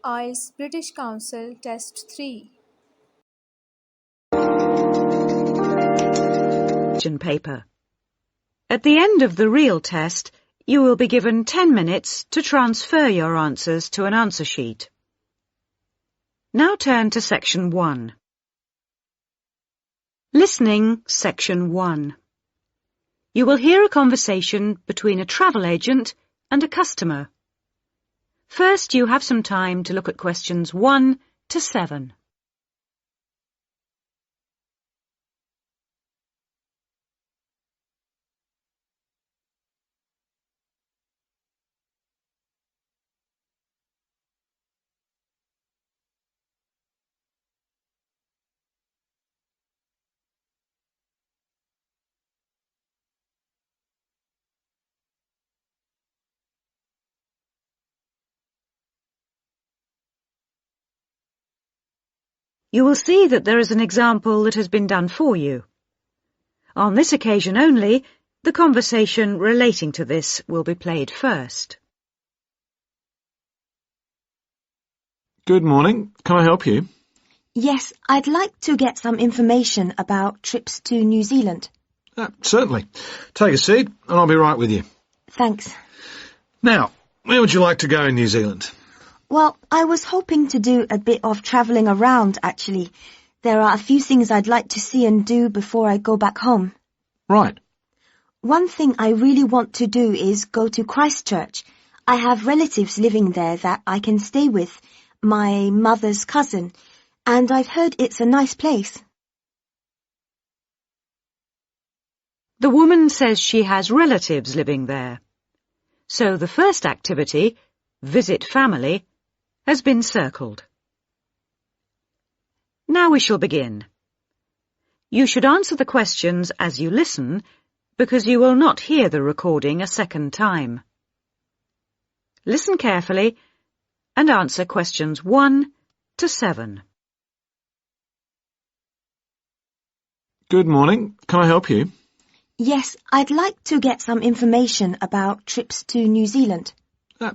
IELTS British Council Test 3. Question paper. At the end of the real test, you will be given 10 minutes to transfer your answers to an answer sheet. Now turn to Section 1. Listening, Section 1. You will hear a conversation between a travel agent and a customer. First, you have some time to look at questions 1 to 7. You will see that there is an example that has been done for you. On this occasion only, the conversation relating to this will be played first. Good morning. Can I help you? Yes, I'd like to get some information about trips to New Zealand. Certainly. Take a seat and I'll be right with you. Thanks. Now, where would you like to go in New Zealand? Well, I was hoping to do a bit of travelling around, actually. There are a few things I'd like to see and do before I go back home. Right. One thing I really want to do is go to Christchurch. I have relatives living there that I can stay with, my mother's cousin, and I've heard it's a nice place. The woman says she has relatives living there. So the first activity, visit family, has been circled. Now we shall begin. You should answer the questions as you listen, because you will not hear the recording a second time. Listen carefully and answer questions 1 to 7. Good morning. Can I help you? Yes, I'd like to get some information about trips to New Zealand.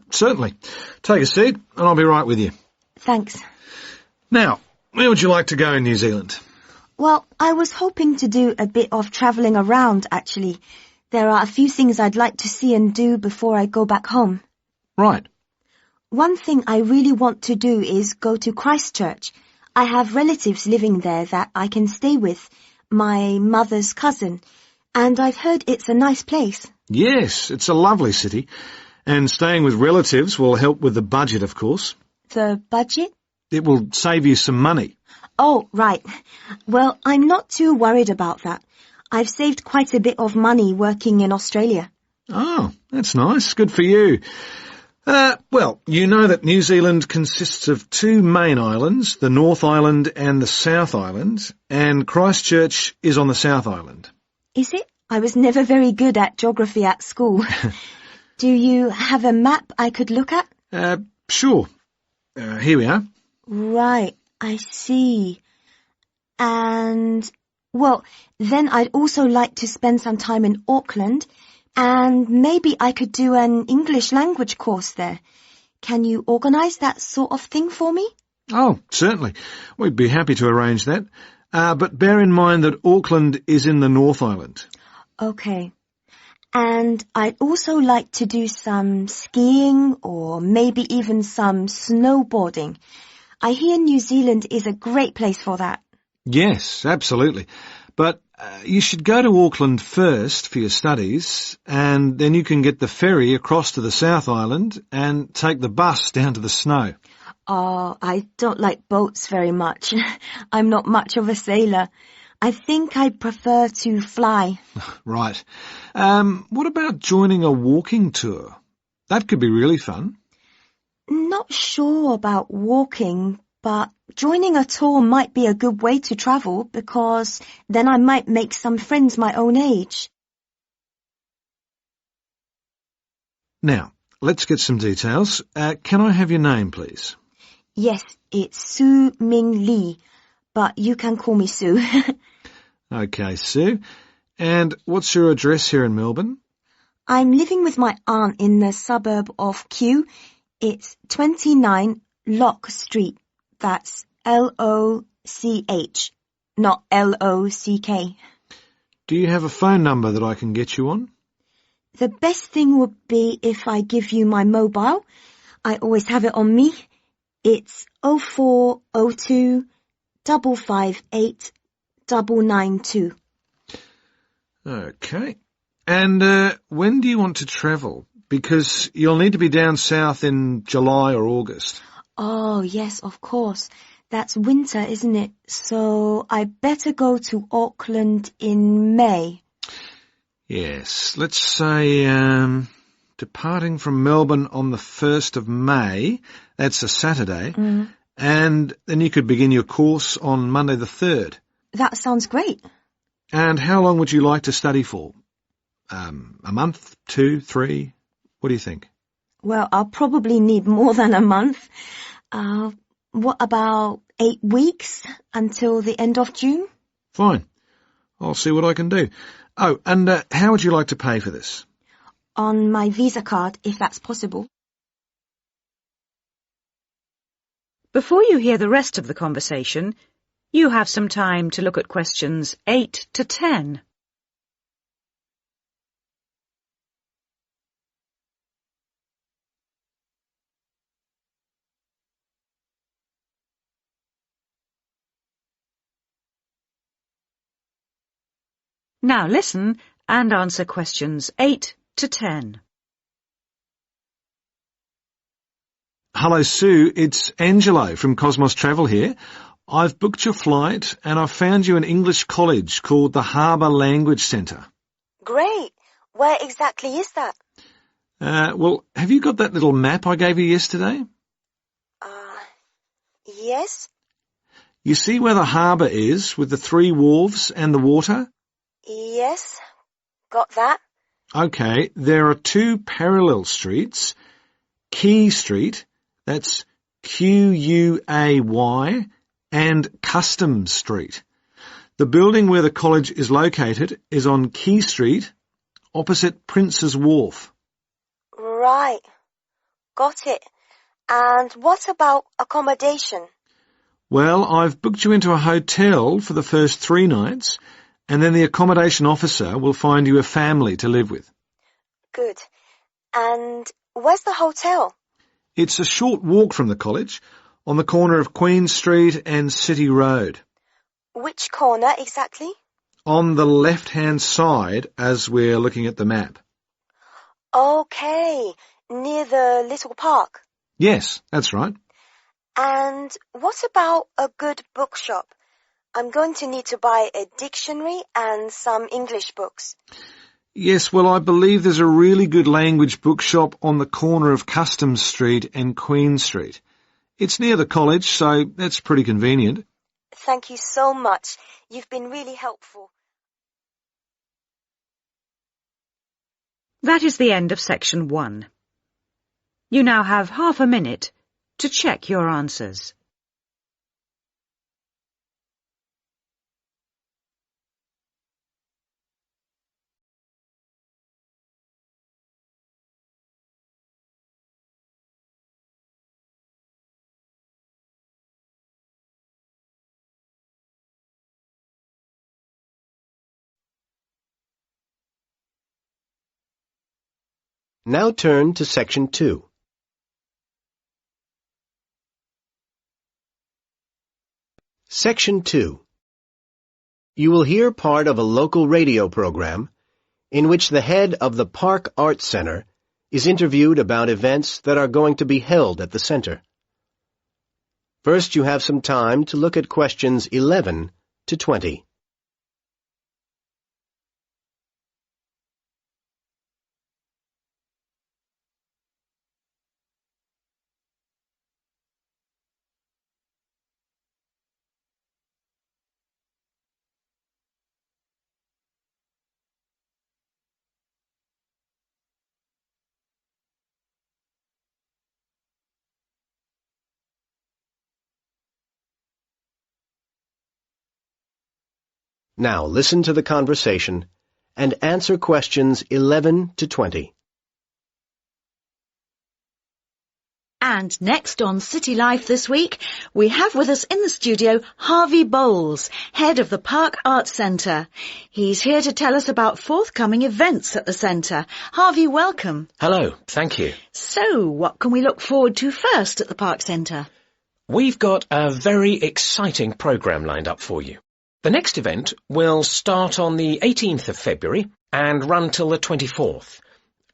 Certainly. Take a seat and I'll be right with you. Thanks. Now, where would you like to go in New Zealand? Well, I was hoping to do a bit of travelling around, actually. There are a few things I'd like to see and do before I go back home. Right. One thing I really want to do is go to Christchurch. I have relatives living there that I can stay with, my mother's cousin, and I've heard it's a nice place. Yes, it's a lovely city. And staying with relatives will help with the budget, of course. The budget? It will save you some money. Oh, right. Well, I'm not too worried about that. I've saved quite a bit of money working in Australia. Oh, that's nice. Good for you. Well, you know that New Zealand consists of 2 main islands, the North Island and the South Island, and Christchurch is on the South Island. Is it? I was never very good at geography at school. Do you have a map I could look at? Sure. Here we are. Right, I see. And, well, then I'd also like to spend some time in Auckland, and maybe I could do an English language course there. Can you organise that sort of thing for me? Oh, certainly. We'd be happy to arrange that. But bear in mind that Auckland is in the North Island. Okay. And I'd also like to do some skiing or maybe even some snowboarding. I hear New Zealand is a great place for that. Yes, absolutely. But you should go to Auckland first for your studies, and then you can get the ferry across to the South Island and take the bus down to the snow. Oh, I don't like boats very much. I'm not much of a sailor. I think I'd prefer to fly. Right. What about joining a walking tour? That could be really fun. Not sure about walking, but joining a tour might be a good way to travel because then I might make some friends my own age. Now, let's get some details. Can I have your name, please? Yes, it's Su Ming Lee, but you can call me Sue. Okay, Sue. And what's your address here in Melbourne? I'm living with my aunt in the suburb of Kew. It's 29 Lock Street. That's L-O-C-H, not L-O-C-K. Do you have a phone number that I can get you on? The best thing would be if I give you my mobile. I always have it on me. It's 0402 558 992. Okay. And when do you want to travel? Because you'll need to be down south in July or August. Oh, yes, of course. That's winter, isn't it? So I better go to Auckland in May. Yes, let's say departing from Melbourne on the 1st of May, that's a Saturday, and then you could begin your course on Monday the 3rd. That sounds great. And how long would you like to study for? A month, 2, 3? What do you think? Well, I'll probably need more than a month. What about 8 weeks until the end of June? Fine. I'll see what I can do. Oh, and how would you like to pay for this? On my Visa card, if that's possible. Before you hear the rest of the conversation, you have some time to look at questions 8 to 10. Now listen and answer questions 8 to 10. Hello, Sue. It's Angelo from Cosmos Travel here. I've booked your flight and I've found you an English college called the Harbour Language Centre. Great. Where exactly is that? Well, have you got that little map I gave you yesterday? Yes? You see where the harbour is with the 3 wharves and the water? Yes. Got that? Okay, there are 2 parallel streets. Quay Street, that's Q-U-A-Y, and Customs Street. The building where the college is located is on Quay Street, opposite Prince's Wharf. Right. Got it. And what about accommodation? Well, I've booked you into a hotel for the first 3 nights, and then the accommodation officer will find you a family to live with. Good. And where's the hotel? It's a short walk from the college, on the corner of Queen Street and City Road. Which corner exactly? On the left-hand side as we're looking at the map. Okay, near the little park. Yes, that's right. And what about a good bookshop? I'm going to need to buy a dictionary and some English books. Yes, well, I believe there's a really good language bookshop on the corner of Customs Street and Queen Street. It's near the college, so that's pretty convenient. Thank you so much. You've been really helpful. That is the end of section 1. You now have half a minute to check your answers. Now turn to Section 2. Section 2. You will hear part of a local radio program in which the head of the Park Arts Center is interviewed about events that are going to be held at the center. First, you have some time to look at questions 11 to 20. Now listen to the conversation and answer questions 11 to 20. And next on City Life this week, we have with us in the studio Harvey Bowles, head of the Park Arts Centre. He's here to tell us about forthcoming events at the centre. Harvey, welcome. Hello, thank you. So, what can we look forward to first at the Park Centre? We've got a very exciting programme lined up for you. The next event will start on the 18th of February and run till the 24th.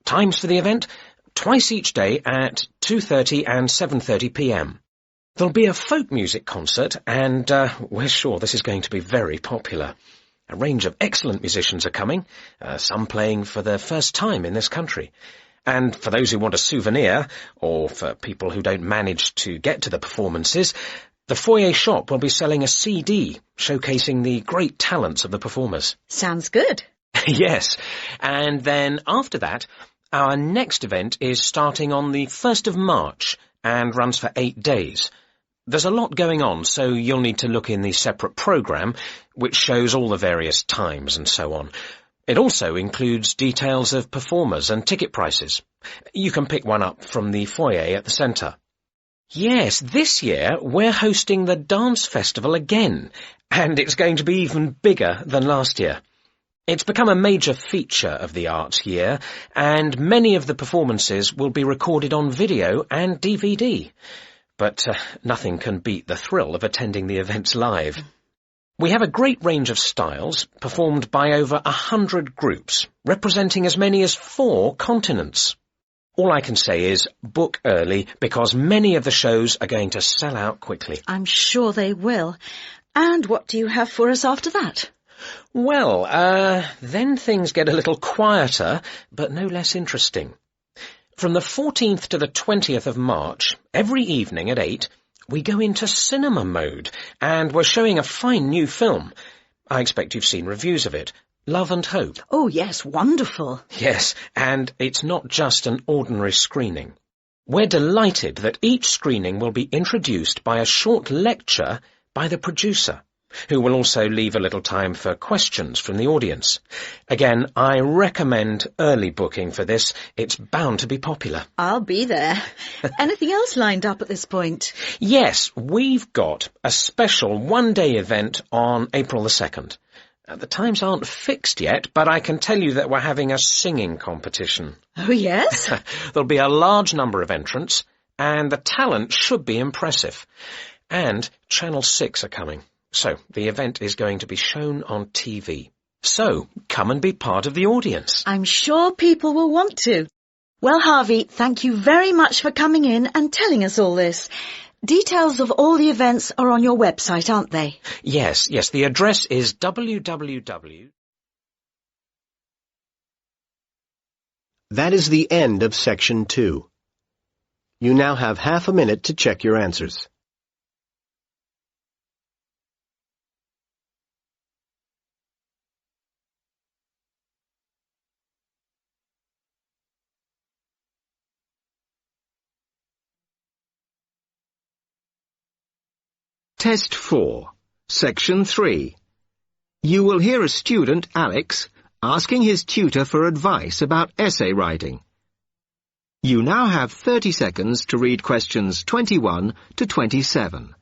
Times for the event? Twice each day at 2:30 and 7:30 p.m. There'll be a folk music concert and we're sure this is going to be very popular. A range of excellent musicians are coming, some playing for the first time in this country. And for those who want a souvenir, or for people who don't manage to get to the performances, the foyer shop will be selling a CD showcasing the great talents of the performers. Sounds good. Yes, and then after that, our next event is starting on the 1st of March and runs for 8 days. There's a lot going on, so you'll need to look in the separate programme, which shows all the various times and so on. It also includes details of performers and ticket prices. You can pick one up from the foyer at the centre. Yes, this year we're hosting the dance festival again, and it's going to be even bigger than last year. It's become a major feature of the arts year, and many of the performances will be recorded on video and DVD. But nothing can beat the thrill of attending the events live. We have a great range of styles, performed by over 100 groups, representing as many as 4 continents. All I can say is book early, because many of the shows are going to sell out quickly. I'm sure they will. And what do you have for us after that? Well, then things get a little quieter, but no less interesting. From the 14th to the 20th of March, every evening at 8, we go into cinema mode, and we're showing a fine new film. I expect you've seen reviews of it. Love and Hope. Oh, yes, wonderful. Yes, and it's not just an ordinary screening. We're delighted that each screening will be introduced by a short lecture by the producer, who will also leave a little time for questions from the audience. Again, I recommend early booking for this. It's bound to be popular. I'll be there. Anything else lined up at this point? Yes, we've got a special one-day event on April the 2nd. The times aren't fixed yet, but I can tell you that we're having a singing competition. Oh, yes? There'll be a large number of entrants, and the talent should be impressive. And Channel 6 are coming. So, the event is going to be shown on TV. So, come and be part of the audience. I'm sure people will want to. Well, Harvey, thank you very much for coming in and telling us all this. Details of all the events are on your website, aren't they? Yes, the address is www. That is the end of Section 2. You now have half a minute to check your answers. Test 4, Section 3. You will hear a student, Alex, asking his tutor for advice about essay writing. You now have 30 seconds to read questions 21 to 27.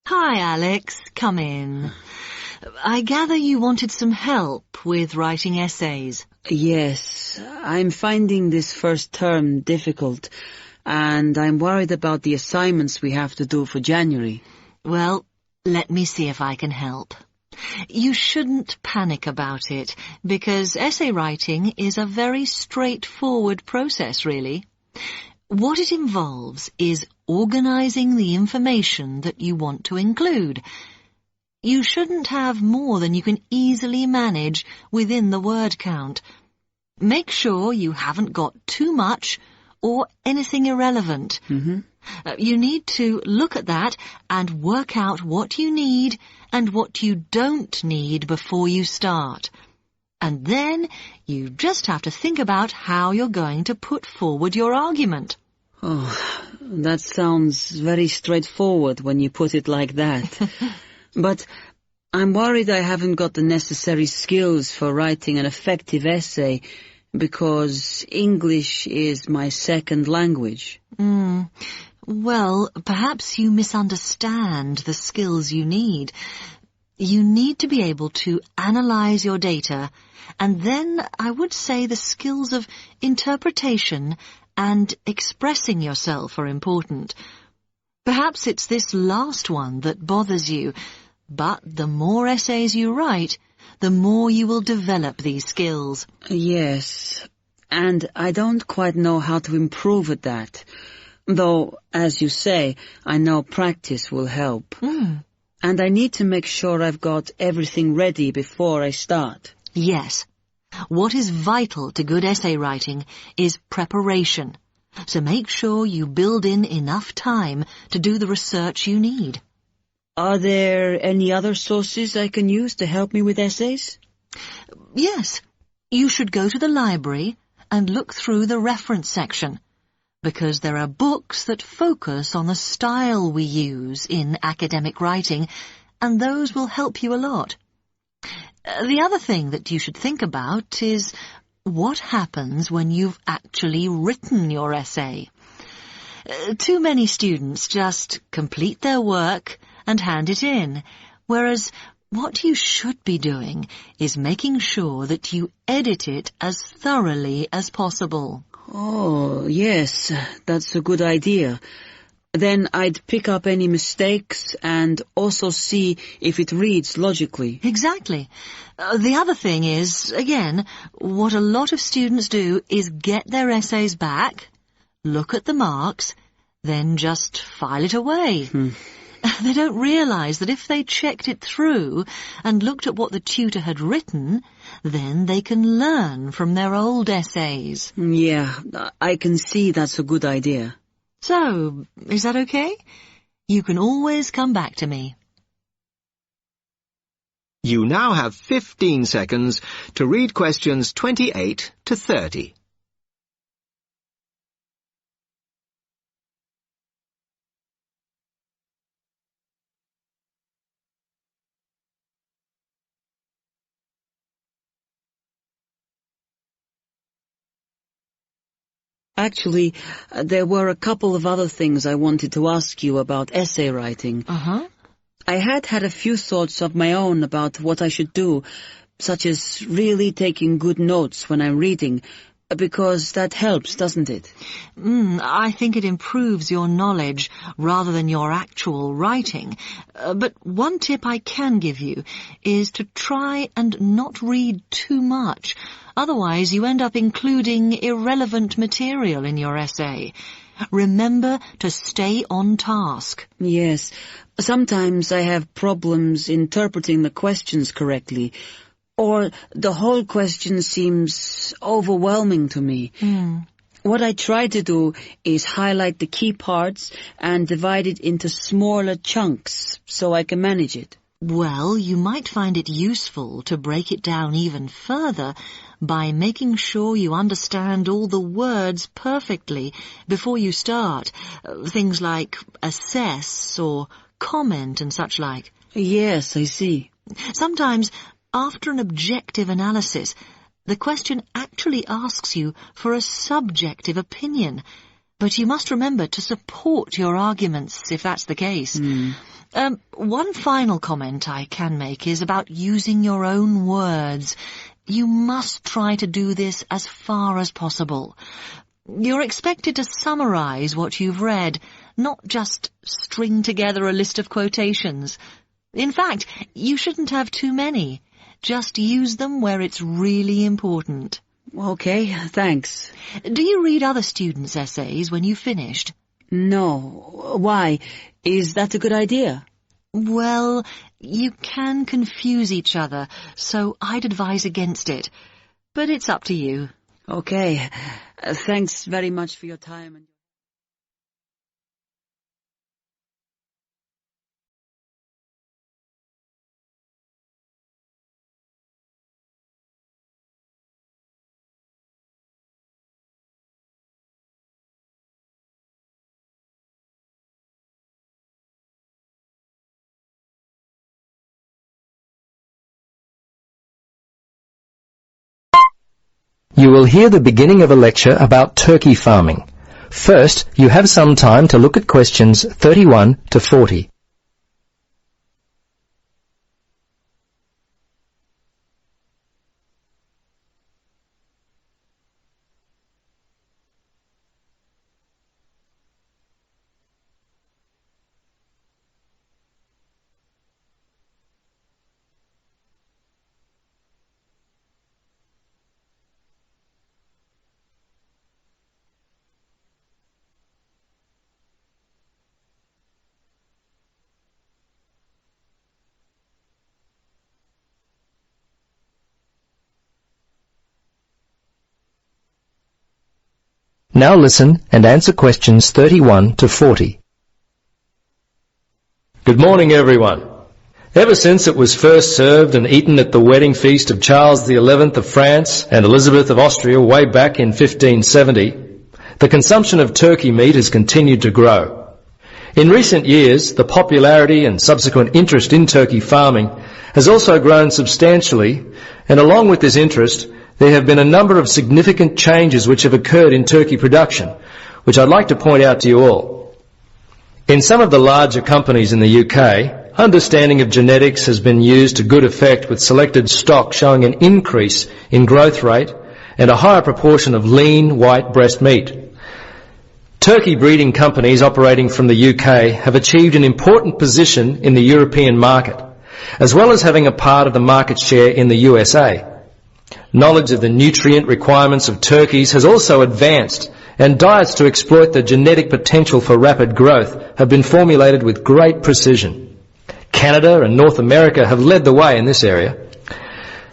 Hi, Alex. Come in. I gather you wanted some help with writing essays. Yes, I'm finding this first term difficult, and I'm worried about the assignments we have to do for January. Well, let me see if I can help. You shouldn't panic about it, because essay writing is a very straightforward process, really. What it involves is organising the information that you want to include. You shouldn't have more than you can easily manage within the word count. Make sure you haven't got too much or anything irrelevant. Mm-hmm. You need to look at that and work out what you need and what you don't need before you start. And then you just have to think about how you're going to put forward your argument. Oh, that sounds very straightforward when you put it like that. But I'm worried I haven't got the necessary skills for writing an effective essay because English is my second language. Well, perhaps you misunderstand the skills you need. You need to be able to analyze your data, and then I would say the skills of interpretation and expressing yourself are important. Perhaps it's this last one that bothers you, but the more essays you write, the more you will develop these skills. Yes, and I don't quite know how to improve at that. Though, as you say, I know practice will help. And I need to make sure I've got everything ready before I start. Yes. What is vital to good essay writing is preparation. So make sure you build in enough time to do the research you need. Are there any other sources I can use to help me with essays? Yes. You should go to the library and look through the reference section, because there are books that focus on the style we use in academic writing, and those will help you a lot. The other thing that you should think about is what happens when you've actually written your essay. Too many students just complete their work and hand it in, whereas what you should be doing is making sure that you edit it as thoroughly as possible. Oh, yes, that's a good idea. Then I'd pick up any mistakes and also see if it reads logically. Exactly. The other thing is, again, what a lot of students do is get their essays back, look at the marks, then just file it away. They don't realise that if they checked it through and looked at what the tutor had written, then they can learn from their old essays. Yeah, I can see that's a good idea. So, is that okay? You can always come back to me. You now have 15 seconds to read questions 28 to 30. Actually, there were a couple of other things I wanted to ask you about essay writing. I had a few thoughts of my own about what I should do, such as really taking good notes when I'm reading, because that helps, doesn't it? I think it improves your knowledge rather than your actual writing. But one tip I can give you is to try and not read too much. Otherwise, you end up including irrelevant material in your essay. Remember to stay on task. Yes. Sometimes I have problems interpreting the questions correctly, or the whole question seems overwhelming to me. What I try to do is highlight the key parts and divide it into smaller chunks so I can manage it. Well, you might find it useful to break it down even further by making sure you understand all the words perfectly before you start. Things like assess or comment and such like. Yes, I see. Sometimes, after an objective analysis, the question actually asks you for a subjective opinion, but you must remember to support your arguments if that's the case. One final comment I can make is about using your own words. You must try to do this as far as possible. You're expected to summarize what you've read, not just string together a list of quotations. In fact, you shouldn't have too many. Just use them where it's really important. Okay, thanks. Do you read other students' essays when you've finished? No. Why? Is that a good idea? Well, you can confuse each other, so I'd advise against it. But it's up to you. Okay. Thanks very much for your time. You will hear the beginning of a lecture about turkey farming. First, you have some time to look at questions 31 to 40. Now listen and answer questions 31 to 40. Good morning, everyone. Ever since it was first served and eaten at the wedding feast of Charles XI of France and Elizabeth of Austria way back in 1570, the consumption of turkey meat has continued to grow. In recent years, the popularity and subsequent interest in turkey farming has also grown substantially, and along with this interest, there have been a number of significant changes which have occurred in turkey production, which I'd like to point out to you all. In some of the larger companies in the UK, understanding of genetics has been used to good effect, with selected stock showing an increase in growth rate and a higher proportion of lean white breast meat. Turkey breeding companies operating from the UK have achieved an important position in the European market, as well as having a part of the market share in the USA. Knowledge of the nutrient requirements of turkeys has also advanced, and diets to exploit the genetic potential for rapid growth have been formulated with great precision. Canada and North America have led the way in this area.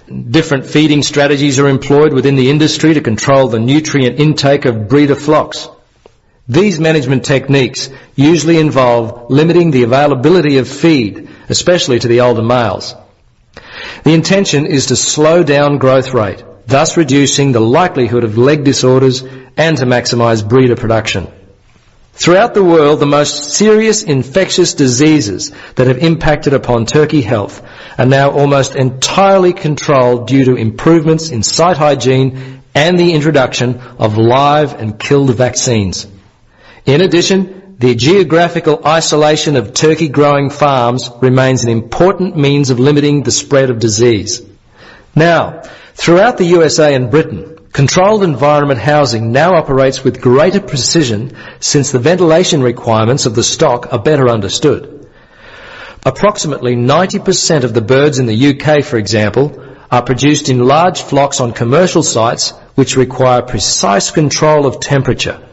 Different feeding strategies are employed within the industry to control the nutrient intake of breeder flocks. These management techniques usually involve limiting the availability of feed, especially to the older males. The intention is to slow down growth rate, thus reducing the likelihood of leg disorders and to maximise breeder production. Throughout the world, the most serious infectious diseases that have impacted upon turkey health are now almost entirely controlled due to improvements in site hygiene and the introduction of live and killed vaccines. In addition, the geographical isolation of turkey-growing farms remains an important means of limiting the spread of disease. Now, throughout the USA and Britain, controlled environment housing now operates with greater precision since the ventilation requirements of the stock are better understood. Approximately 90% of the birds in the UK, for example, are produced in large flocks on commercial sites which require precise control of temperature.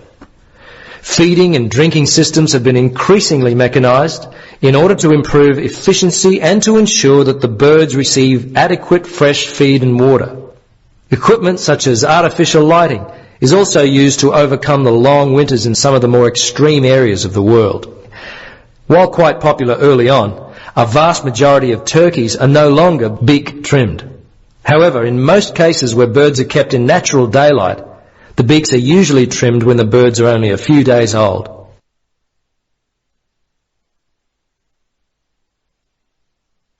Feeding and drinking systems have been increasingly mechanised in order to improve efficiency and to ensure that the birds receive adequate fresh feed and water. Equipment such as artificial lighting is also used to overcome the long winters in some of the more extreme areas of the world. While quite popular early on, a vast majority of turkeys are no longer beak trimmed. However, in most cases where birds are kept in natural daylight, the beaks are usually trimmed when the birds are only a few days old.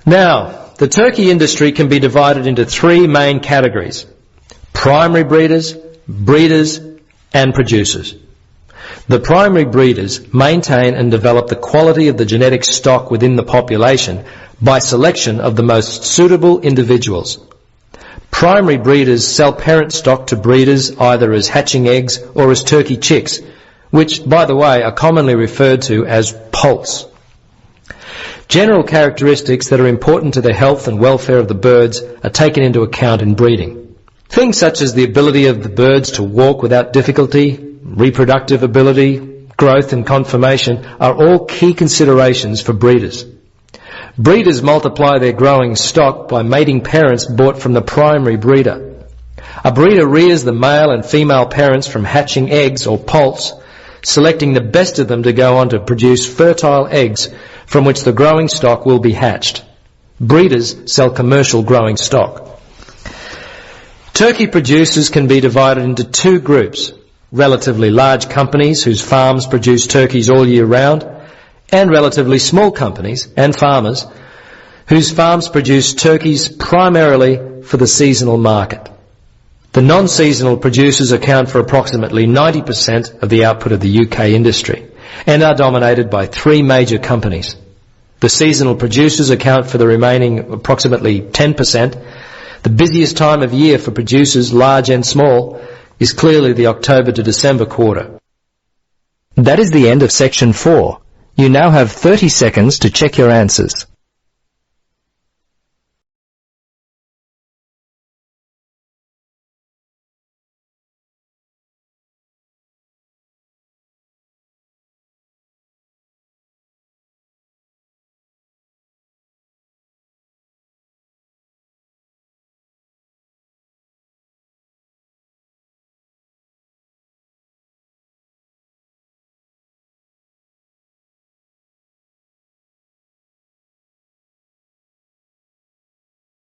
Now, the turkey industry can be divided into three main categories: primary breeders, breeders, and producers. The primary breeders maintain and develop the quality of the genetic stock within the population by selection of the most suitable individuals. Primary breeders sell parent stock to breeders either as hatching eggs or as turkey chicks, which, by the way, are commonly referred to as poults. General characteristics that are important to the health and welfare of the birds are taken into account in breeding. Things such as the ability of the birds to walk without difficulty, reproductive ability, growth and conformation are all key considerations for breeders. Breeders multiply their growing stock by mating parents bought from the primary breeder. A breeder rears the male and female parents from hatching eggs or poults, selecting the best of them to go on to produce fertile eggs from which the growing stock will be hatched. Breeders sell commercial growing stock. Turkey producers can be divided into two groups: relatively large companies whose farms produce turkeys all year round, and relatively small companies and farmers whose farms produce turkeys primarily for the seasonal market. The non-seasonal producers account for approximately 90% of the output of the UK industry and are dominated by three major companies. The seasonal producers account for the remaining approximately 10%. The busiest time of year for producers, large and small, is clearly the October to December quarter. That is the end of section 4. You now have 30 seconds to check your answers.